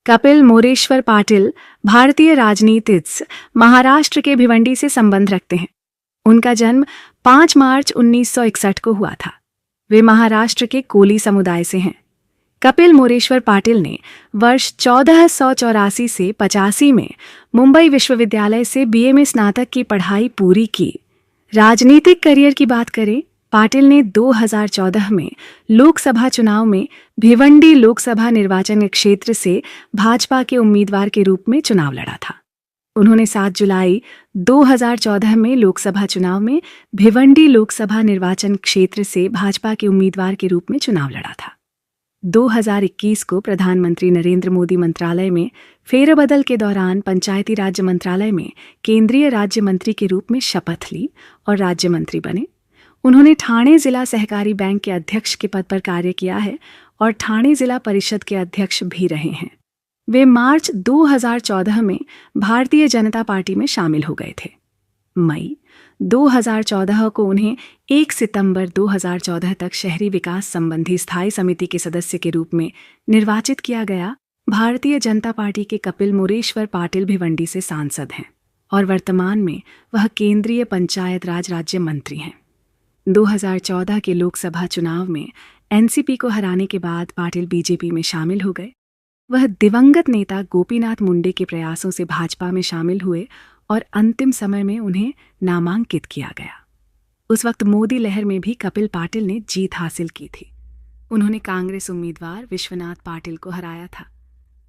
कपिल मोरेश्वर पाटिल भारतीय राजनीतिज्ञ महाराष्ट्र के भिवंडी से संबंध रखते हैं। उनका जन्म 5 मार्च 1961 को हुआ था। वे महाराष्ट्र के कोली समुदाय से हैं। कपिल मोरेश्वर पाटिल ने वर्ष 1484 से 85 में मुंबई विश्वविद्यालय से बीए में स्नातक की पढ़ाई पूरी की। राजनीतिक करियर की बात करें, पाटिल ने 2014 में लोकसभा चुनाव में भिवंडी लोकसभा निर्वाचन क्षेत्र से भाजपा के उम्मीदवार के रूप में चुनाव लड़ा था। उन्होंने 7 जुलाई 2014 में लोकसभा चुनाव में भिवंडी लोकसभा निर्वाचन क्षेत्र से भाजपा के उम्मीदवार के रूप में चुनाव लड़ा था। 2021 को प्रधानमंत्री नरेंद्र मोदी मंत्रालय में फेरबदल के दौरान पंचायती राज्य मंत्रालय में केंद्रीय राज्य मंत्री के रूप में शपथ ली और राज्य मंत्री बने। उन्होंने ठाणे जिला सहकारी बैंक के अध्यक्ष के पद पर कार्य किया है और ठाणे जिला परिषद के अध्यक्ष भी रहे हैं। वे मार्च 2014 में भारतीय जनता पार्टी में शामिल हो गए थे। मई 2014 को उन्हें 1 सितंबर 2014 तक शहरी विकास संबंधी स्थायी समिति के सदस्य के रूप में निर्वाचित किया गया। भारतीय जनता पार्टी के कपिल मोरेश्वर पाटिल भिवंडी से सांसद हैं और वर्तमान में वह केंद्रीय पंचायत राज राज्य मंत्री हैं। 2014 के लोकसभा चुनाव में एनसीपी को हराने के बाद पाटिल बीजेपी में शामिल हो गए। वह दिवंगत नेता गोपीनाथ मुंडे के प्रयासों से भाजपा में शामिल हुए और अंतिम समय में उन्हें नामांकित किया गया। उस वक्त मोदी लहर में भी कपिल पाटिल ने जीत हासिल की थी। उन्होंने कांग्रेस उम्मीदवार विश्वनाथ पाटिल को हराया था।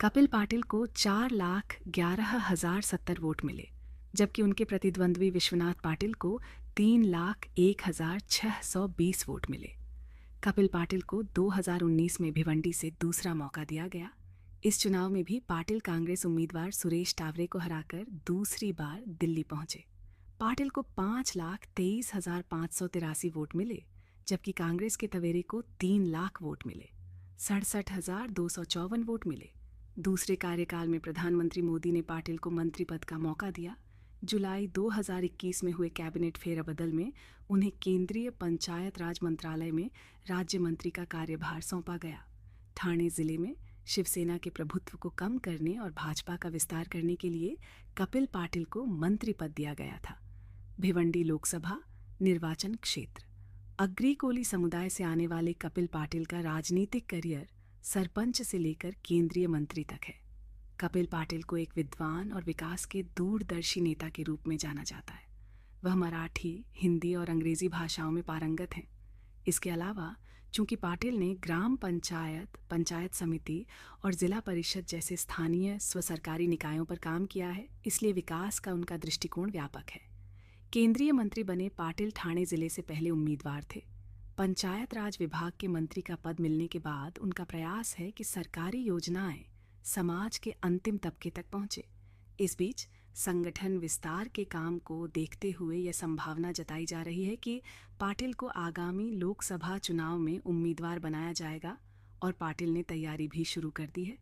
कपिल पाटिल को 4,11,070 वोट मिले, जबकि उनके प्रतिद्वंद्वी विश्वनाथ पाटिल को 3,01,620 वोट मिले। कपिल पाटिल को 2019 में भिवंडी से दूसरा मौका दिया गया। इस चुनाव में भी पाटिल कांग्रेस उम्मीदवार सुरेश टावरे को हराकर दूसरी बार दिल्ली पहुंचे। पाटिल को 5,23,583 वोट मिले, जबकि कांग्रेस के तवेरे को 3 लाख वोट मिले। 67,254 वोट मिले। दूसरे कार्यकाल में प्रधानमंत्री मोदी ने पाटिल को मंत्री पद का मौका दिया। जुलाई 2021 में हुए कैबिनेट फेरबदल में उन्हें केंद्रीय पंचायत राज मंत्रालय में राज्य मंत्री का कार्यभार सौंपा गया। ठाणे जिले में शिवसेना के प्रभुत्व को कम करने और भाजपा का विस्तार करने के लिए कपिल पाटिल को मंत्री पद दिया गया था। भिवंडी लोकसभा निर्वाचन क्षेत्र। अग्री कोली समुदाय से आने वाले कपिल पाटिल का राजनीतिक करियर सरपंच से लेकर केंद्रीय मंत्री तक है। कपिल पाटिल को एक विद्वान और विकास के दूरदर्शी नेता के रूप में जाना जाता है। वह मराठी, हिंदी और अंग्रेजी भाषाओं में पारंगत हैं। इसके अलावा चूंकि पाटिल ने ग्राम पंचायत, पंचायत समिति और जिला परिषद जैसे स्थानीय स्वसरकारी निकायों पर काम किया है, इसलिए विकास का उनका दृष्टिकोण व्यापक है। केंद्रीय मंत्री बने पाटिल ठाणे जिले से पहले उम्मीदवार थे। पंचायत राज विभाग के मंत्री का पद मिलने के बाद उनका प्रयास है कि सरकारी योजनाएं समाज के अंतिम तबके तक पहुंचे। इस बीच संगठन विस्तार के काम को देखते हुए यह संभावना जताई जा रही है कि पाटिल को आगामी लोकसभा चुनाव में उम्मीदवार बनाया जाएगा और पाटिल ने तैयारी भी शुरू कर दी है।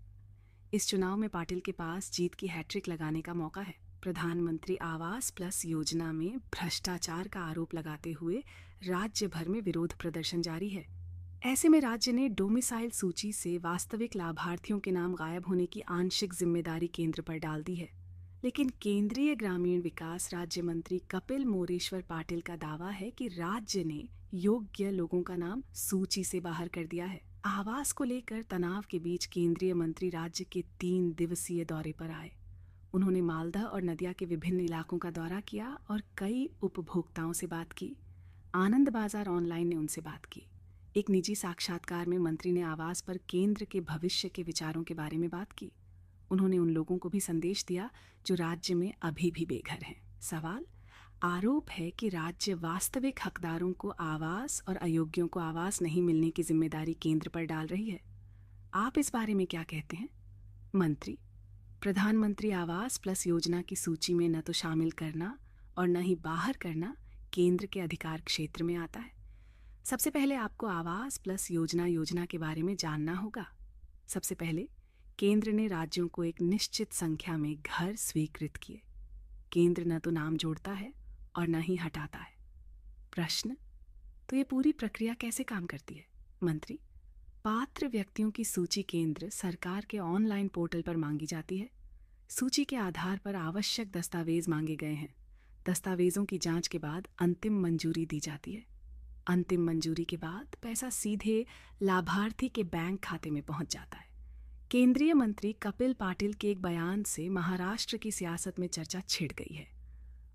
इस चुनाव में पाटिल के पास जीत की हैट्रिक लगाने का मौका है। प्रधानमंत्री आवास प्लस योजना में भ्रष्टाचार का आरोप लगाते हुए राज्य भर में विरोध प्रदर्शन जारी है। ऐसे में राज्य ने डोमिसाइल सूची से वास्तविक लाभार्थियों के नाम गायब होने की आंशिक जिम्मेदारी केंद्र पर डाल दी है। लेकिन केंद्रीय ग्रामीण विकास राज्य मंत्री कपिल मोरेश्वर पाटिल का दावा है कि राज्य ने योग्य लोगों का नाम सूची से बाहर कर दिया है। आवास को लेकर तनाव के बीच केंद्रीय मंत्री राज्य के 3 दिवसीय दौरे पर आए। उन्होंने मालदा और नदिया के विभिन्न इलाकों का दौरा किया और कई उपभोक्ताओं से बात की। आनंद बाजार ऑनलाइन ने उनसे बात की। एक निजी साक्षात्कार में मंत्री ने आवास पर केंद्र के भविष्य के विचारों के बारे में बात की। उन्होंने उन लोगों को भी संदेश दिया जो राज्य में अभी भी बेघर हैं। सवाल, आरोप है कि राज्य वास्तविक हकदारों को आवास और अयोग्यों को आवास नहीं मिलने की जिम्मेदारी केंद्र पर डाल रही है। आप इस बारे में क्या कहते हैं? मंत्री, प्रधानमंत्री आवास प्लस योजना की सूची में न तो शामिल करना और न ही बाहर करना केंद्र के अधिकार क्षेत्र में आता है। सबसे पहले आपको आवास प्लस योजना के बारे में जानना होगा। सबसे पहले केंद्र ने राज्यों को एक निश्चित संख्या में घर स्वीकृत किए। केंद्र न तो नाम जोड़ता है और न ही हटाता है। प्रश्न, तो ये पूरी प्रक्रिया कैसे काम करती है? मंत्री, पात्र व्यक्तियों की सूची केंद्र सरकार के ऑनलाइन पोर्टल पर मांगी जाती है। सूची के आधार पर आवश्यक दस्तावेज मांगे गए हैं। दस्तावेजों की जांच के बाद अंतिम मंजूरी दी जाती है। अंतिम मंजूरी के बाद पैसा सीधे लाभार्थी के बैंक खाते में पहुंच जाता है। केंद्रीय मंत्री कपिल पाटिल के एक बयान से महाराष्ट्र की सियासत में चर्चा छिड़ गई है।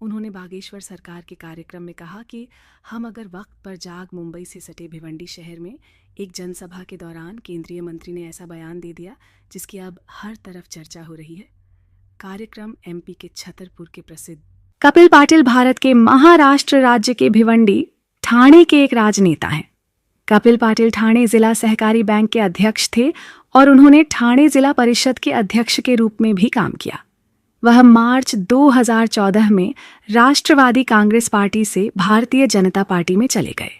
उन्होंने बागेश्वर सरकार के कार्यक्रम में कहा कि हम अगर वक्त पर जाग मुंबई से सटे भिवंडी शहर में एक जनसभा के दौरान केंद्रीय मंत्री ने ऐसा बयान दे दिया जिसकी अब हर तरफ चर्चा हो रही है। कार्यक्रम एमपी के छतरपुर के प्रसिद्ध कपिल पाटिल भारत के महाराष्ट्र राज्य के भिवंडी ठाणे के एक राजनेता हैं। कपिल पाटिल ठाणे जिला सहकारी बैंक के अध्यक्ष थे और उन्होंने ठाणे जिला परिषद के अध्यक्ष के रूप में भी काम किया। वह मार्च 2014 में राष्ट्रवादी कांग्रेस पार्टी से भारतीय जनता पार्टी में चले गए।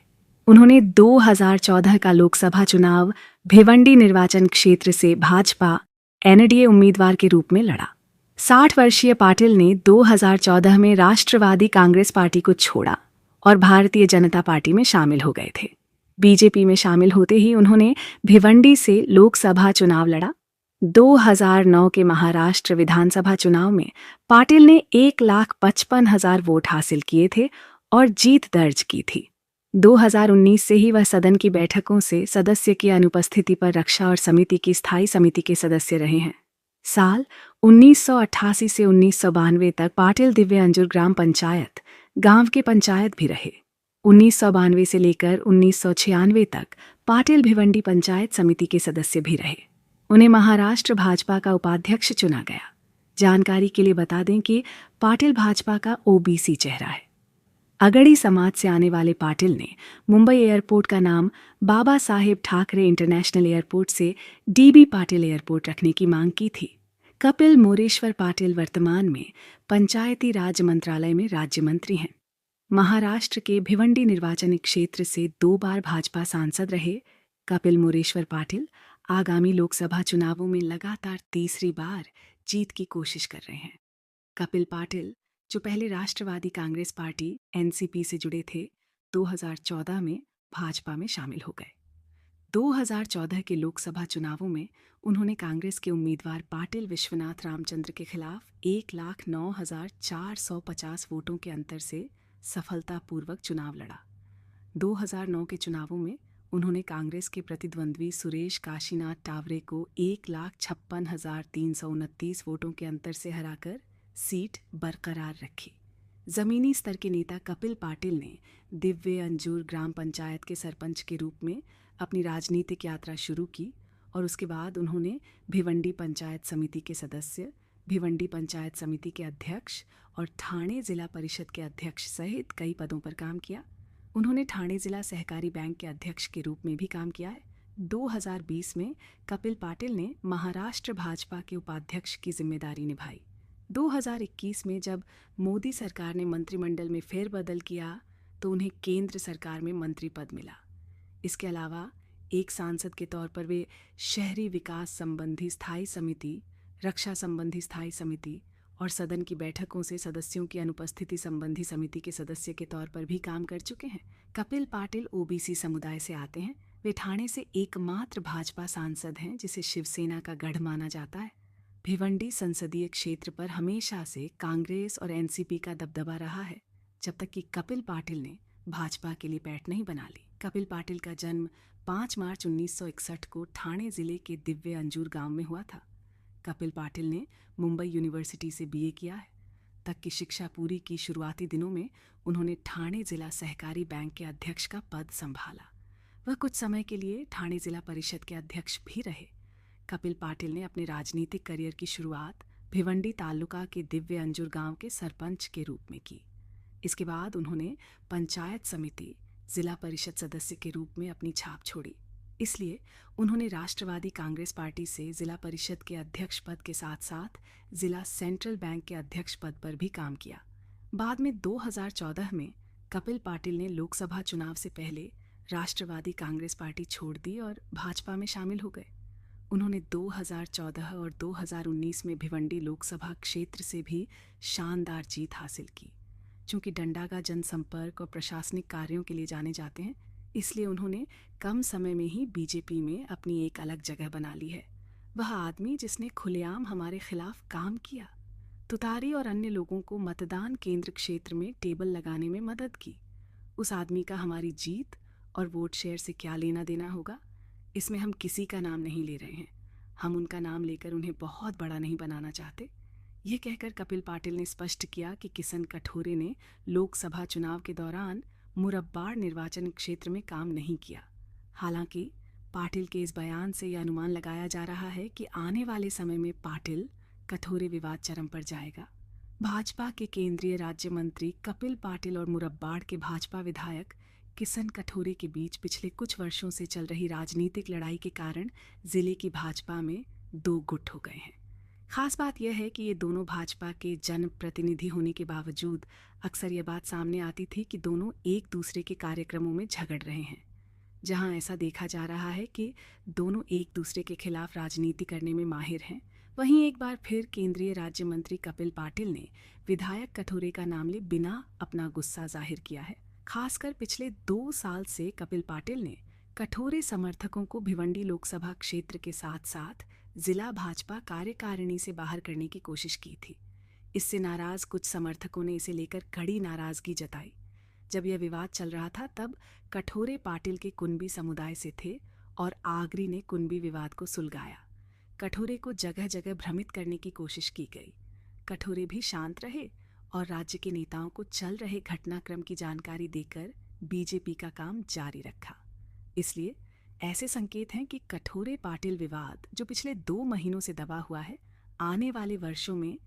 उन्होंने 2014 का लोकसभा चुनाव भिवंडी निर्वाचन क्षेत्र से भाजपा एनडीए उम्मीदवार के रूप में लड़ा। 60 वर्षीय पाटिल ने 2014 में राष्ट्रवादी कांग्रेस पार्टी को छोड़ा और भारतीय जनता पार्टी में शामिल हो गए थे। बीजेपी में शामिल होते ही उन्होंने भिवंडी से लोकसभा चुनाव लड़ा। 2009 के महाराष्ट्र विधानसभा चुनाव में पाटिल ने 1,55,000 वोट हासिल किए थे और जीत दर्ज की थी। 2019 से ही वह सदन की बैठकों से सदस्य की अनुपस्थिति पर रक्षा और समिति की स्थायी समिति के सदस्य रहे हैं। साल 1988 से 1992 तक पाटिल दिव्य अंजुर ग्राम पंचायत गांव के पंचायत भी रहे। 1992 से लेकर 1996 तक पाटिल भिवंडी पंचायत समिति के सदस्य भी रहे। उन्हें महाराष्ट्र भाजपा का उपाध्यक्ष चुना गया। जानकारी के लिए बता दें कि पाटिल भाजपा का ओबीसी चेहरा है। अगड़ी समाज से आने वाले पाटिल ने मुंबई एयरपोर्ट का नाम बाबा साहेब ठाकरे इंटरनेशनल एयरपोर्ट से डीबी पाटिल एयरपोर्ट रखने की मांग की थी। कपिल मोरेश्वर पाटिल वर्तमान में पंचायती राज मंत्रालय में राज्य मंत्री हैं। महाराष्ट्र के भिवंडी निर्वाचन क्षेत्र से 2 बार भाजपा सांसद रहे कपिल मोरेश्वर पाटिल आगामी लोकसभा चुनावों में लगातार तीसरी बार जीत की कोशिश कर रहे हैं। कपिल पाटिल, जो पहले राष्ट्रवादी कांग्रेस पार्टी एनसीपी से जुड़े थे, 2014 में भाजपा में शामिल हो गए। 2014 के लोकसभा चुनावों में उन्होंने कांग्रेस के उम्मीदवार पाटिल विश्वनाथ रामचंद्र के खिलाफ 1,09,450 वोटों के अंतर से सफलतापूर्वक चुनाव लड़ा। 2009 के चुनावों में उन्होंने कांग्रेस के प्रतिद्वंद्वी सुरेश काशीनाथ टावरे को 1,56,329 वोटों के अंतर से हराकर सीट बरकरार रखी। जमीनी स्तर के नेता कपिल पाटिल ने दिव्य अंजुर ग्राम पंचायत के सरपंच के रूप में अपनी राजनीतिक यात्रा शुरू की और उसके बाद उन्होंने भिवंडी पंचायत समिति के सदस्य, भिवंडी पंचायत समिति के अध्यक्ष और ठाणे जिला परिषद के अध्यक्ष सहित कई पदों पर काम किया। उन्होंने ठाणे जिला सहकारी बैंक के अध्यक्ष के रूप में भी काम किया है। 2020 में कपिल पाटिल ने महाराष्ट्र भाजपा के उपाध्यक्ष की जिम्मेदारी निभाई। 2021 में जब मोदी सरकार ने मंत्रिमंडल में फेरबदल किया तो उन्हें केंद्र सरकार में मंत्री पद मिला। इसके अलावा एक सांसद के तौर पर वे शहरी विकास संबंधी स्थायी समिति, रक्षा संबंधी स्थायी समिति और सदन की बैठकों से सदस्यों की अनुपस्थिति संबंधी समिति के सदस्य के तौर पर भी काम कर चुके हैं। कपिल पाटिल ओबीसी समुदाय से आते हैं। वे ठाणे से एकमात्र भाजपा सांसद हैं जिसे शिवसेना का गढ़ माना जाता है। भिवंडी संसदीय क्षेत्र पर हमेशा से कांग्रेस और एनसीपी का दबदबा रहा है, जब तक कि कपिल पाटिल ने भाजपा के लिए पैठ नहीं बना ली। कपिल पाटिल का जन्म 5 मार्च 1961 को ठाणे जिले के दिव्य अंजुर गांव में हुआ था। कपिल पाटिल ने मुंबई यूनिवर्सिटी से बीए किया है। तक की शिक्षा पूरी की शुरुआती दिनों में उन्होंने ठाणे जिला सहकारी बैंक के अध्यक्ष का पद संभाला। वह कुछ समय के लिए ठाणे जिला परिषद के अध्यक्ष भी रहे। कपिल पाटिल ने अपने राजनीतिक करियर की शुरुआत भिवंडी तालुका के दिव्य अंजुर गांव के सरपंच के रूप में की। इसके बाद उन्होंने पंचायत समिति, जिला परिषद सदस्य के रूप में अपनी छाप छोड़ी। इसलिए उन्होंने राष्ट्रवादी कांग्रेस पार्टी से जिला परिषद के अध्यक्ष पद के साथ साथ जिला सेंट्रल बैंक के अध्यक्ष पद पर भी काम किया। बाद में 2014 में कपिल पाटिल ने लोकसभा चुनाव से पहले राष्ट्रवादी कांग्रेस पार्टी छोड़ दी और भाजपा में शामिल हो गए। उन्होंने 2014 और 2019 में भिवंडी लोकसभा क्षेत्र से भी शानदार जीत हासिल की। चूंकि डंडागा जनसंपर्क और प्रशासनिक कार्यों के लिए जाने जाते हैं, इसलिए उन्होंने कम समय में ही बीजेपी में अपनी एक अलग जगह बना ली है। वह आदमी जिसने खुलेआम हमारे खिलाफ काम किया, तुतारी और अन्य लोगों को मतदान केंद्र क्षेत्र में टेबल लगाने में मदद की, उस आदमी का हमारी जीत और वोट शेयर से क्या लेना देना होगा? इसमें हम किसी का नाम नहीं ले रहे हैं। हम उनका नाम लेकर उन्हें बहुत बड़ा नहीं बनाना चाहते। ये कहकर कपिल पाटिल ने स्पष्ट किया कि किशन कठोरे ने लोकसभा चुनाव के दौरान मुरब्बाड़ निर्वाचन क्षेत्र में काम नहीं किया। हालांकि पाटिल के इस बयान से यह अनुमान लगाया जा रहा है कि आने वाले समय में पाटिल कठोरे विवाद चरम पर जाएगा। भाजपा के केंद्रीय राज्य मंत्री कपिल पाटिल और मुरब्बाड़ के भाजपा विधायक किशन कठोरे के बीच पिछले कुछ वर्षों से चल रही राजनीतिक लड़ाई के कारण जिले की भाजपा में दो गुट हो गए हैं। खास बात यह है कि ये दोनों भाजपा के जनप्रतिनिधि होने के बावजूद अक्सर ये बात सामने आती थी कि दोनों एक दूसरे के कार्यक्रमों में झगड़ रहे हैं। जहां ऐसा देखा जा रहा है कि दोनों एक दूसरे के खिलाफ राजनीति करने में माहिर हैं, वहीं एक बार फिर केंद्रीय राज्य मंत्री कपिल पाटिल ने विधायक कठोरे का नाम ले बिना अपना गुस्सा जाहिर किया है। खासकर पिछले 2 साल से कपिल पाटिल ने कठोरे समर्थकों को भिवंडी लोकसभा क्षेत्र के साथ साथ जिला भाजपा कार्यकारिणी से बाहर करने की कोशिश की थी। इससे नाराज कुछ समर्थकों ने इसे लेकर कड़ी नाराजगी जताई। जब यह विवाद चल रहा था तब कठोरे पाटिल के कुनबी समुदाय से थे और आगरी ने कुनबी विवाद को सुलगाया। कठोरे को जगह जगह भ्रमित करने की कोशिश की गई। कठोरे भी शांत रहे और राज्य के नेताओं को चल रहे घटनाक्रम की जानकारी देकर बीजेपी का काम जारी रखा। इसलिए ऐसे संकेत हैं कि कठोरे पाटिल विवाद, जो पिछले 2 महीनों से दबा हुआ है, आने वाले वर्षों में